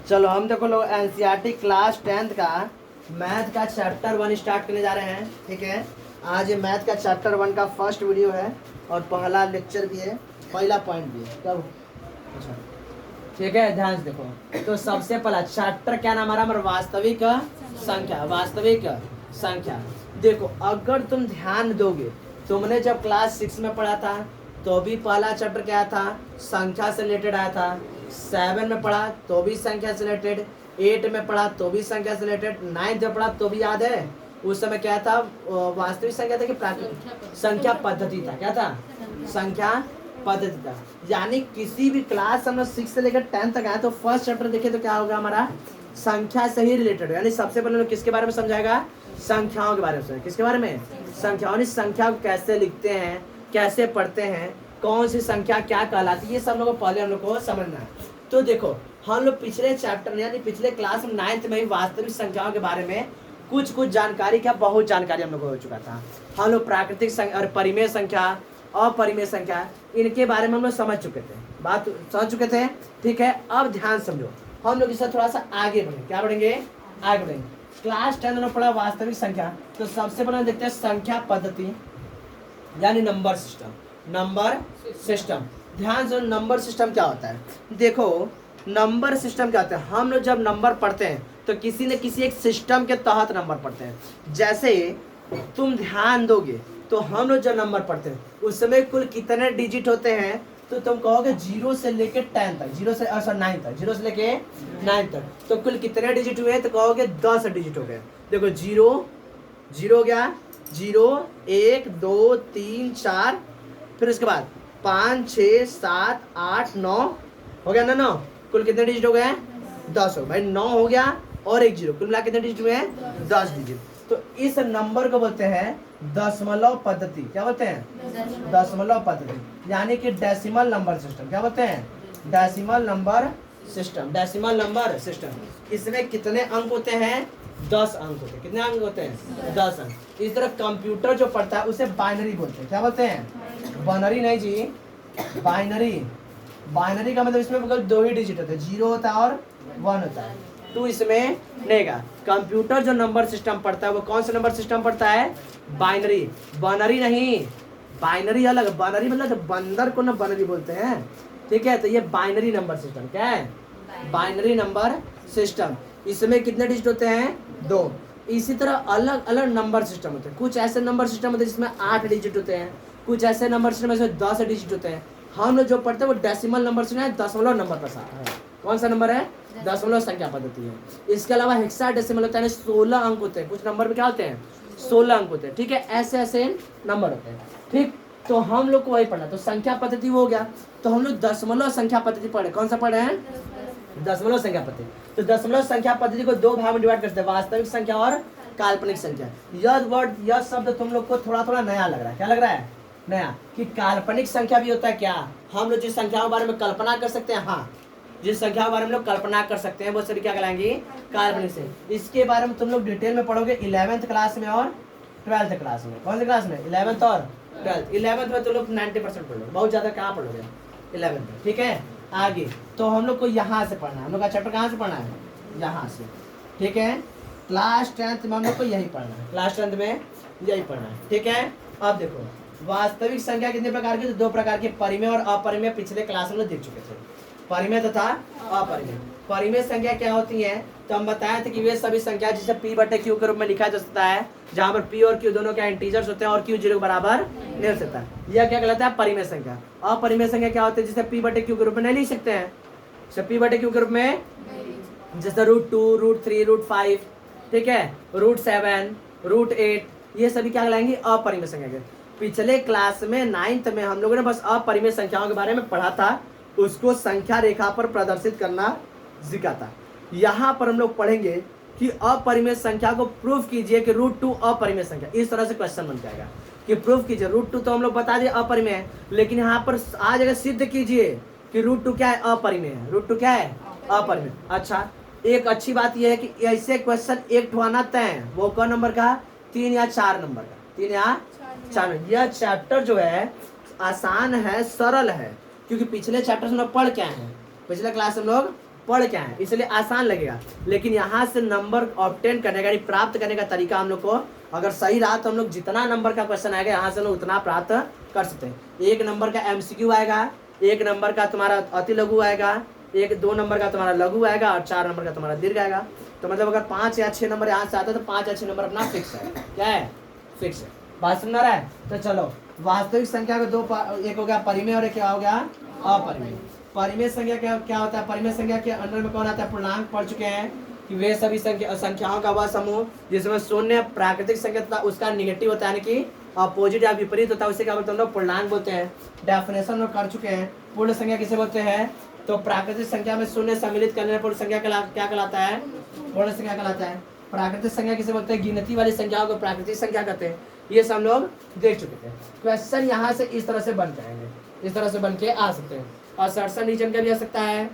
चलो हम देखो लोग एनसीईआरटी क्लास 10th का मैथ का चैप्टर 1 स्टार्ट करने जा रहे हैं। ठीक है, आज ये मैथ का चैप्टर 1 का फर्स्ट वीडियो है और पहला लेक्चर भी है, पहला पॉइंट भी है। कब? अच्छा ठीक है, ध्यान से देखो। तो सबसे पहला चैप्टर क्या नाम हमारा? वास्तविक संख्या। वास्तविक संख्या देखो, अगर तुम ध्यान दोगे, तुमने जब क्लास 6 में पढ़ा था तो भी पहला चैप्टर क्या था? संख्या से रिलेटेड आया था। 7 में पढ़ा तो भी संख्या से रिलेटेड, 8 में पढ़ा तो भी संख्या से रिलेटेड, 9th में पढ़ा तो भी याद है। उस समय क्या था? वास्तविक संख्या था कि प्राकृतिक संख्या पद्धति था? क्या था? संख्या पद्धति था। यानी किसी भी क्लास हम लोग 6 से लेकर 10 तक आए तो फर्स्ट चैप्टर देखे तो क्या होगा हमारा? संख्या से ही रिलेटेड। यानी सबसे पहले लोग किसके बारे में समझाएगा? संख्याओं के बारे में। किसके बारे में? संख्याओं। संख्या को कैसे लिखते हैं, कैसे पढ़ते हैं, कौन सी संख्या क्या कहलाती है, ये सब लोगों को पहले हम लोग को समझना है। तो देखो, हम लोग पिछले चैप्टर यानी पिछले क्लास में 9th में ही वास्तविक संख्याओं के बारे में कुछ जानकारी, क्या बहुत जानकारी हम लोग को हो चुका था। हम लोग प्राकृतिक संख्या और परिमेय संख्या, अपरिमेय संख्या, इनके बारे में हम लोग समझ चुके थे, बात समझ चुके थे। ठीक है, अब ध्यान समझो, हम लोग इससे थोड़ा सा आगे बढ़ेंगे। क्या बढ़ेंगे? आगे बढ़ेंगे। क्लास 10 में पढ़ा वास्तविक संख्या, तो सबसे पहले देखते हैं संख्या पद्धति यानी नंबर सिस्टम। नंबर सिस्टम, ध्यान से, नंबर सिस्टम क्या होता है? देखो, नंबर सिस्टम क्या होता है? हम लोग जब नंबर पढ़ते हैं तो किसी न किसी एक सिस्टम के तहत नंबर पढ़ते हैं। जैसे तुम ध्यान दोगे तो हम लोग जब नंबर पढ़ते हैं उस समय कुल कितने डिजिट होते हैं? तो तुम कहोगे 0 से लेके 10 तक, 0 से 9 तक, 0 से लेके 9 तक, तो कुल कितने डिजिट हुए? तो कहोगे 10 डिजिट हो गए। देखो, 0 हो गया, 0 1 2 3 4, फिर उसके बाद 5 6 7 8 9 हो गया ना? 9 कुल कितने डिजिट हो गए? 10 हो भाई। 9 हो गया और एक 0, कुल मिला कितने डिजिट हुए हैं? 10 डिजिट। तो इस नंबर को बोलते हैं दशमलव पद्धति। क्या बोलते हैं? दशमलव पद्धति, यानी कि डेसिमल नंबर सिस्टम। क्या बोलते हैं? Decimal number system. Decimal number system. इसमें कितने अंक होते हैं? 10 अंक होते हैं। कितने अंक होते हैं? 10 अंक। इस तरह कंप्यूटर जो पढ़ता है उसे बाइनरी बोलते हैं। क्या बोलते हैं? बाइनरी नहीं जी, बाइनरी। बाइनरी का मतलब इसमें केवल 2 ही डिजिट होते हैं, 0 होता है और 1 होता है। तो इसमें रहेगा। कंप्यूटर जो नंबर सिस्टम पढ़ता है वो कौन सा नंबर सिस्टम पढ़ता है? बाइनरी। बाइनरी नहीं, बाइनरी अलग। बाइनरी मतलब बंदर को ना बाइनरी बोलते हैं। ठीक है, तो ये बाइनरी नंबर सिस्टम क्या है? Binary number system. इसमें कितने डिजिट होते हैं? 2। इसी तरह अलग अलग नंबर सिस्टम होते हैं। कुछ ऐसे नंबर सिस्टम होते हैं जिसमें 8 डिजिट होते हैं, कुछ ऐसे नंबर सिस्टम में 10 डिजिट होते हैं। हम लोग जो पढ़ते हैं वो डेसिमल नंबर सिस्टम है, दशमलव नंबर का है। कौन सा नंबर है? दशमलव संख्या पद्धति है। इसके अलावा हेक्साडेसिमल होता है, 16 अंक होते हैं। कुछ नंबर में क्या होते हैं? 16 अंक होते हैं। ठीक है, ऐसे ऐसे नंबर होते हैं। ठीक, तो हम लोग को वही पढ़ना। तो संख्या पद्धति वो हो गया। तो हम लोग दशमलव संख्या पद्धति पढ़े। कौन सा पढ़े हैं? दशमलव संख्या पद्धति। तो दशमलव संख्या पद्धति को 2 भाग में डिवाइड करते हैं, वास्तविक संख्या और काल्पनिक संख्या। यह वर्ड, यह शब्द तुम लोग को थोड़ा थोड़ा नया लग रहा है। क्या लग रहा है? नया। कि काल्पनिक संख्या भी होता है क्या? हम लोग जिस संख्याओं के बारे में कल्पना कर सकते हैं, हाँ, जिस संख्या के बारे में लोग कल्पना कर सकते हैं वो सभी क्या कहलाएंगी? काल्पनिक से। इसके बारे में तुम लोग डिटेल में पढ़ोगे 11th क्लास में और 12th क्लास में। कौन सी क्लास में? 11th और 12th। 11th में तुम लोग 90% पढ़ लो, बहुत ज़्यादा कहाँ पढ़ोगे 11th में। ठीक है, आगे तो हम लोग को यहाँ से पढ़ना है। हम लोग का चैप्टर कहाँ से पढ़ना है? यहाँ से। ठीक है, क्लास 10th में हम लोग को यही पढ़ना है। क्लास 10th में यही पढ़ना है। ठीक है, अब देखो, वास्तविक संख्या कितने प्रकार की? तो 2 प्रकार की, परिमेय और अपरिमेय। पिछले क्लास में देख चुके थे, परिमेय तथा अपरिमेय। परिमेय संख्या क्या होती है? तो हम बताए थे कि वे सभी संख्या जिसे p/q के रूप में लिखा जा सकता है, जहाँ पर p और q दोनों क्या इंटीजर्स होते हैं और q 0 के बराबर नहीं हो सकता। यह क्या कहलाता है? परिमेय संख्या। अपरिमेय संख्या क्या होती है? जिसे p/q के रूप में नहीं लिख सकते हैं। p/q के रूप में जैसे √2, √3, √5, ठीक है, √7, √8, ये सभी क्या कहलाएंगी? अपरिमेय संख्या के। पिछले क्लास में 9th में हम लोगों ने बस अपरिमेय संख्याओं के बारे में पढ़ा था, उसको संख्या रेखा पर प्रदर्शित करना सीखा था। यहाँ पर हम लोग पढ़ेंगे कि अपरिमेय संख्या को प्रूफ कीजिए कि √2 अपरिमेय संख्या। इस तरह से क्वेश्चन बन जाएगा कि प्रूफ कीजिए। √2 तो हम लोग बता दिए अपरिमेय है, लेकिन यहाँ पर आज अगर सिद्ध कीजिए कि √2 क्या है? अपरिमेय है। √2 क्या है? अपरिमेय। अच्छा, एक अच्छी बात यह है कि ऐसे क्वेश्चन एक ठुआना तय है। वो कौन नंबर का? 3 या 4 नंबर का। 3 या 4। यह चैप्टर जो है आसान है, सरल है, क्योंकि पिछले चैप्टर में हम लोग पढ़ क्या है? पिछले क्लास में हम लोग पढ़ के आए, इसलिए आसान लगेगा। लेकिन यहाँ से नंबर ऑब्टेन करने का, प्राप्त करने का तरीका हम लोग को अगर सही रहा तो हम लोग जितना नंबर का क्वेश्चन आएगा यहाँ से लोग उतना प्राप्त कर सकते हैं। 1 नंबर का MCQ आएगा, 1 नंबर का तुम्हारा अति लघु आएगा, 2 नंबर का तुम्हारा लघु आएगा और 4 नंबर का तुम्हारा दीर्घ आएगा। तो मतलब अगर 5 या 6 नंबर यहाँ से आता है तो 5 या 6 नंबर अपना फिक्स है। क्या है? फिक्स है। बात सुन रहा है? तो चलो, वास्तविक संख्या को एक हो गया परिमेय और एक क्या हो गया अपरिमेय। परिमेय संख्या क्या होता है? परिमेय संख्या के अंदर में कौन आता है? पूर्णांक पढ़ चुके हैं कि वे सभी संख्याओं का वह समूह जिसमें शून्य प्राकृतिक संख्या तथा उसका निगेटिव होता है, यानी कि अपोजिट या विपरीत होता है, उसे क्या बोलते हैं हम लोग? पूर्णांक बोलते हैं। डेफिनेशन लोग कर चुके हैं। पूर्ण संख्या किसे बोलते हैं? तो प्राकृतिक संख्या में शून्य सम्मिलित करने पर पूर्ण संख्या क्या कहलाता है? पूर्ण संख्या कहलाता है। प्राकृतिक संख्या किसे बोलते हैं? गिनती वाली संख्याओं को प्राकृतिक संख्या कहते हैं। ये सब लोग देख चुके थे। क्वेश्चन यहाँ से इस तरह से बन जाएंगे, इस तरह से बन के आ सकते हैं। असर्शन रीजन का भी हो सकता है,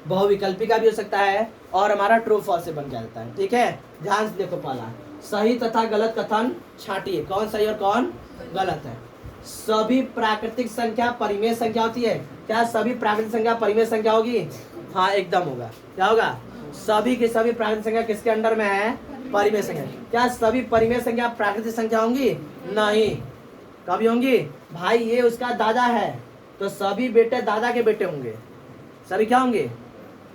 बहुविकल्पी का भी हो सकता है, और हमारा ट्रू फॉल्स से बन के आता है। ठीक है, ध्यान से देखो। पहला, सही तथा गलत कथन छांटिए, कौन सही और कौन गलत है। सभी प्राकृतिक संख्या परिमेय संख्या होती है। क्या सभी प्राकृतिक संख्या परिमेय संख्या होगी? हाँ, एकदम होगा। क्या होगा? सभी की सभी प्राकृतिक संख्या किसके अंडर में है? परिमेय संख्या। क्या सभी परिमेय संख्या प्राकृतिक संख्या होंगी? नहीं। कभी होंगी? भाई ये उसका दादा है तो सभी बेटे दादा के बेटे होंगे। सभी क्या होंगे?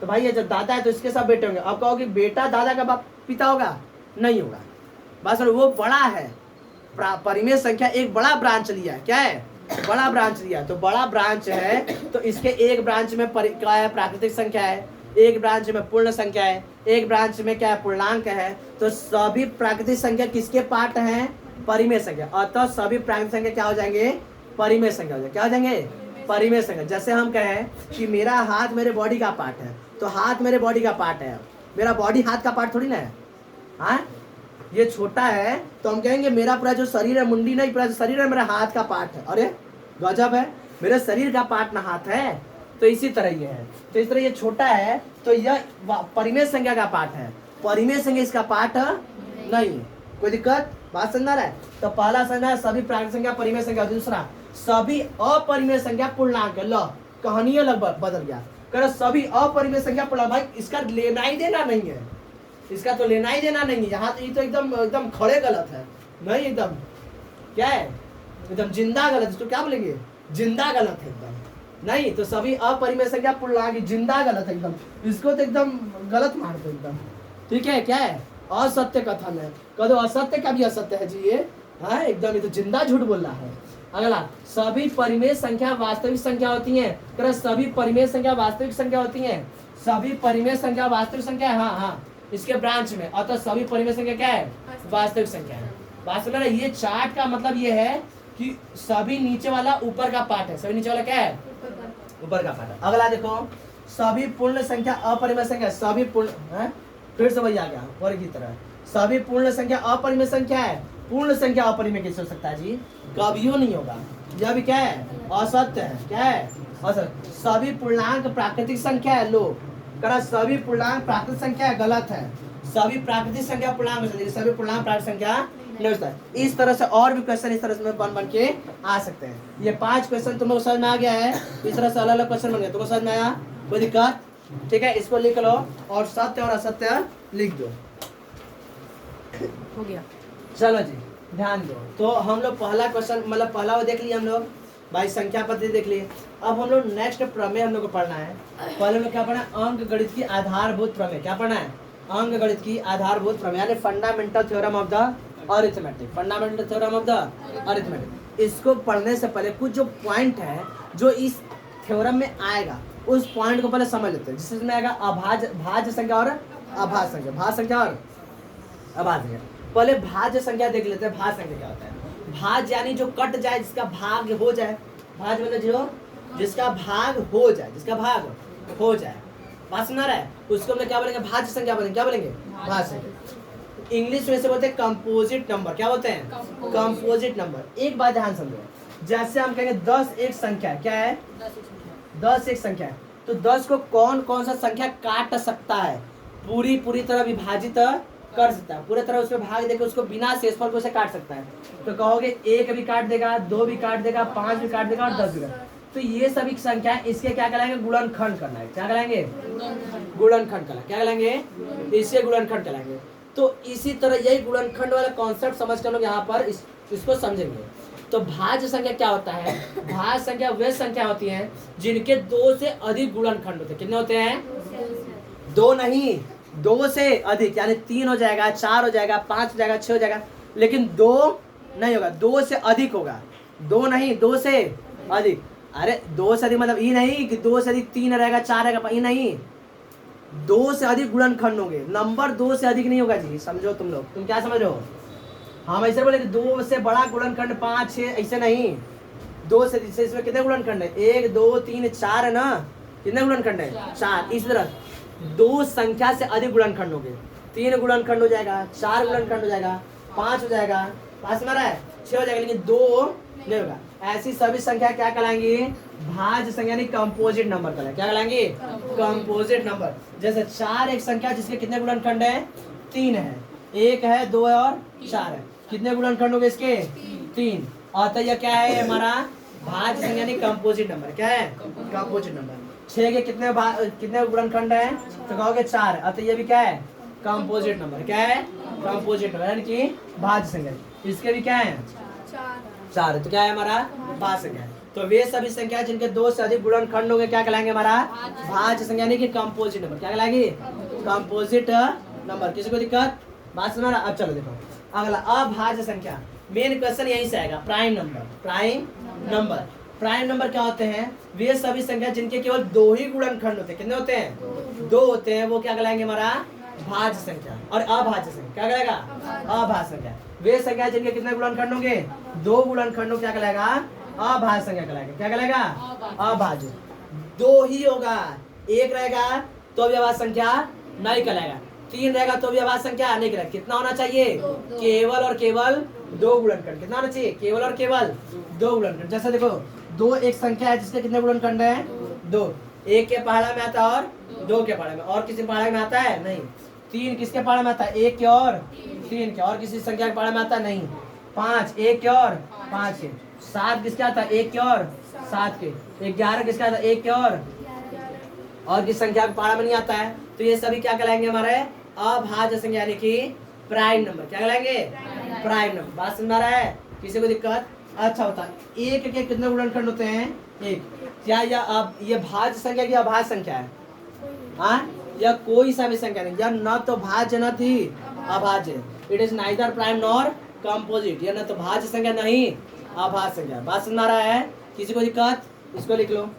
तो भाई ये जब दादा है तो इसके सब बेटे होंगे। अब कहोगे बेटा दादा का बाप पिता होगा? नहीं होगा। बस वो बड़ा है। परिमेय संख्या एक बड़ा ब्रांच लिया है। क्या है? बड़ा ब्रांच लिया। तो बड़ा ब्रांच है तो इसके एक ब्रांच में क्या है? प्राकृतिक संख्या है, एक ब्रांच में पूर्ण संख्या है, एक ब्रांच में क्या है? पूर्णांक है। तो सभी प्राकृतिक संख्या किसके पार्ट हैं? परिमेय संख्या। अतः सभी प्राकृतिक संख्या क्या हो जाएंगे? परिमेय संख्या हो जाएंगे। क्या हो जाएंगे? परिमेय संख्या। जैसे हम कहें कि मेरा हाथ मेरे बॉडी का पार्ट है, तो हाथ मेरे बॉडी का पार्ट है। मेरा बॉडी हाथ का पार्ट थोड़ी ना है। हाँ, ये छोटा है तो हम कहेंगे मेरा पूरा जो शरीर है, मुंडी नहीं, पूरा जो शरीर है मेरा हाथ का पार्ट है। अरे गजब है, मेरे शरीर का पार्ट ना हाथ है। तो इसी तरह ये है। तो इस तरह ये छोटा है तो यह परिमेय संख्या का पार्ट है, परिमेय संख्या इसका पार्ट नहीं है। कोई दिक्कत? बात समझ रहा है? तो पहला संख्या सभी प्राकृतिक संख्या परिमेय संख्या। दूसरा, सभी अपरिमेय संख्या पूर्णांक है। लो, कहानी लगभग बदल गया। कह सभी अपरिमेय संख्या पूर्णांक। भाई इसका लेना ही देना नहीं है, इसका तो लेना ही देना नहीं है। यहाँ तो ये तो एकदम खड़े गलत है। नहीं, एकदम क्या है? एकदम जिंदा गलत। इसको क्या बोलेंगे? जिंदा गलत है एकदम। नहीं, तो सभी अपरिमेय संख्या पूर्णांक जिंदा गलत है एकदम। इसको तो एकदम गलत मार दो एकदम। ठीक है? क्या है? असत्य कथन है। कह दो असत्य का भी असत्य है जी ये। हाँ, एकदम ये तो जिंदा झूठ बोल रहा है। अगला, सभी परिमेय संख्या वास्तविक संख्या होती है। कर सभी परिमेय संख्या वास्तविक संख्या होती है। सभी परिमेय संख्या वास्तविक संख्या है। हाँ हाँ, इसके ब्रांच में। अतः सभी परिमेय संख्या क्या है? वास्तविक संख्या है। बात समझ रहे? ये चार्ट का मतलब ये है कि सभी नीचे वाला ऊपर का पार्ट है। सभी नीचे वाला क्या है? ऊपर का पार्ट है। अगला देखो, सभी पूर्ण संख्या अपरिमेय संख्या। सभी पूर्ण, फिर से वही आ गया और की तरह। सभी पूर्ण संख्या अपरिमेय संख्या है। पूर्ण संख्या अपरिमेय कैसे हो सकता है जी? कभियो नहीं होगा। यह भी क्या है? असत्य है। क्या है? असत्य। सभी पूर्णांक प्राकृतिक संख्या है। लो करा, सभी पूर्णांक प्राकृतिक संख्या है। गलत है। सभी प्राकृतिक संख्या पूर्णांक, सभी पूर्णांक प्राकृतिक संख्या नहीं होता है। इस तरह से और भी क्वेश्चन इस तरह से बन के आ सकते हैं। ये 5 क्वेश्चन तुम लोग समझ में आ गया है। इस तरह से अलग अलग क्वेश्चन बन गए। तुमको समझ में आया? कोई दिक्कत? ठीक है, इसको लिख लो और सत्य और असत्य लिख दो। हो गया। चलो जी, ध्यान दो। तो हम लोग पहला क्वेश्चन मतलब पहला वो देख लिए हम लोग, भाई संख्या पद्धति देख लिए। अब हम लोग नेक्स्ट प्रमेय हम लोग को पढ़ना है। पहले हम लोग क्या पढ़ना है? अंक गणित की आधारभूत प्रमेय। क्या पढ़ना है? अंक गणित की आधारभूत प्रमेय, यानी fundamental theorem of the arithmetic. Fundamental theorem of the arithmetic. इसको पढ़ने से पहले कुछ जो पॉइंट है जो इस थ्योरम में आएगा, उस पॉइंट को पहले समझ लेते हैं। जिसमें आएगा भाज्य संख्या और अभाज्य संख्या। भाज्य संख्या और अभाज्य संख्या। पहले भाज्य संख्या देख लेते हैं। भाज्य संख्या क्या होता है? भाज्य यानी जो कट जाए, जिसका भाग हो जाए। भाज्य मतलब जो जिसका भाग हो जाए, जिसका भाग हो जाए। बात सुना रहा है? उसको हम क्या बोलेंगे? भाज्य संख्या बोलेंगे। क्या बोलेंगे? भाज्य संख्या। इंग्लिश में से बोलते हैं कंपोजिट नंबर। क्या बोलते हैं? Composite number. एक बात ध्यान समझो, जैसे हम कहेंगे 10 एक संख्या है। क्या है? 10 एक संख्या है। तो 10 को कौन कौन सा संख्या काट सकता है? पूरी तरह विभाजित कर सकता है। पूरी तरह उसमें भाग देकर उसको बिना शेषफल को उसे काट सकता है। तो कहोगे 1 भी काट देगा, 2 भी काट देगा, 5 भी काट देगा और 10 भी काट। तो ये सभी संख्या इसके क्या कहलाएंगे, गुणनखंड करना है। क्या कहलाएंगे, गुणनखंड कहला, क्या कहलाएंगे, इसके गुणनखंड कहलाएंगे। तो इसी तरह यही गुणनखंड वाला कॉन्सेप्ट समझ कर लोग यहाँ पर इसको समझेंगे। तो भाज्य संख्या क्या होता है, भाज्य संख्या वे संख्या होती हैं जिनके 2 से अधिक गुणनखंड होते हैं। कितने होते हैं, 2 नहीं, 2 से अधिक, यानी 3 हो जाएगा, 4 हो जाएगा, 5 हो जाएगा, 6 हो जाएगा, लेकिन 2 नहीं होगा, 2 से अधिक होगा। 2 नहीं, 2 से अधिक। अरे 2 से अधिक मतलब ये नहीं कि 2 से अधिक 3 रहेगा, 4 रहेगा, ये नहीं, 2 से अधिक गुणनखंड होंगे। नंबर 2 से अधिक नहीं होगा जी, समझो तुम लोग, तुम क्या समझ रहे हो। हम ऐसे बोले कि 2 से बड़ा गुणनखंड 5 6, ऐसे नहीं। 2 से इसमें कितने गुणनखंड है, 1 2 3 4 है ना, कितने गुणनखंड है, 4। इस तरह 2 संख्या से अधिक गुणनखंड होंगे। 3 गुणनखंड हो जाएगा, 4 गुणनखंड हो जाएगा, 5 हो जाएगा, 5 में रहा है, 6 हो जाएगा, लेकिन 2 नहीं होगा। ऐसी सभी संख्या क्या कहलाएंगी, भाज्य संख्या यानी कंपोजिट नंबर कहलाएंगे। क्या कहलाएंगे, कंपोजिट नंबर। जैसे 4 एक संख्या जिसके कितने गुणनखंड है, 3 है, 1 है, 2 है और 4 है। कितने गुणनखंड हो गए इसके, 3। और तो यह क्या है हमारा भाज्य संख्या यानी कंपोजिट नंबर। क्या है, कंपोजिट नंबर। 6 के कितने गुणनखंड है, तो कहोगे 4। अतः ये भी क्या है, कंपोजिट नंबर। क्या है, कंपोजिट नंबर यानी कि भाज्य संख्या। इसके भी क्या है, 4 है। तो क्या है हमारा, भाज्य संख्या। तो वे सभी संख्या जिनके 2 से अधिक गुणनखंड होंगे क्या कहलाएंगे, हमारा भाज्य संख्या यानी कि कंपोजिट नंबर। क्या कहलाएंगे, कंपोजिट नंबर। किसी को दिक्कत, बात सुना रहा। अब चलो देखो अगला, अभाज्य संख्या। मेन क्वेश्चन यहीं से आएगा, prime number. Prime number, prime number क्या होते हैं, वे सभी संख्या जिनके केवल 2 ही गुणनखंड होते हैं। कितने होते हैं, 2 होते हैं, वो क्या कहलाएंगे, हमारा भाज्य संख्या। और अभाज्य संख्या क्या कहलाएगा, अभाज्य संख्या। वे संख्या जिनके कितने गुणनखंड होंगे, 2 गुणनखंड, क्या कहलाएगा, अभाज्य संख्या कहलाएगा। क्या कहलाएगा, अभाज्य। 2 ही होगा, 1 रहेगा तो भी अभाज्य संख्या नहीं कहलाएगा, 3 रहेगा तो भी अभाज्य संख्या नहीं कहलाएगा। कितना होना चाहिए, केवल और केवल 2 गुणनखंड। कितना होना चाहिए, केवल और केवल 2 गुणनखंड। जैसे देखो 2 एक संख्या है जिसके कितने गुणनखंड है, 2। 1 के पहाड़ा में आता है और 2 के पहाड़ा में, और किसी पहाड़ा में आता है नहीं। 3 किसके पहाड़ा में आता है, 1 के और 3 के, और किसी संख्या के पहाड़ा में आता नहीं। 5 1 के और 5 के। 7 किसके आता है, 1 के और 7 के। 11 किसके आता है, 1 के और किस संख्या के पहाड़ा में नहीं आता है। तो ये सभी क्या कहलाएंगे, हमारे अभाज्य संख्या यानी कि प्राइम नंबर। क्या कहलाएंगे, प्राइम नंबर। बात समझ आ रहा है, किसी को दिक्कत। अच्छा होता है, 1 के कितने गुणनखंड होते हैं, 1। क्या ये भाज्य संख्या की अभाज्य संख्या है, हाँ, या कोई सा भी संख्या नहीं, या न तो भाज्य न थी अभाज्य। It is neither prime nor composite. यह न तो भाज्य संख्या नहीं अभाज्य संख्या। बात समझ आ रहा है, किसी को दिक्कत, इसको लिख लो।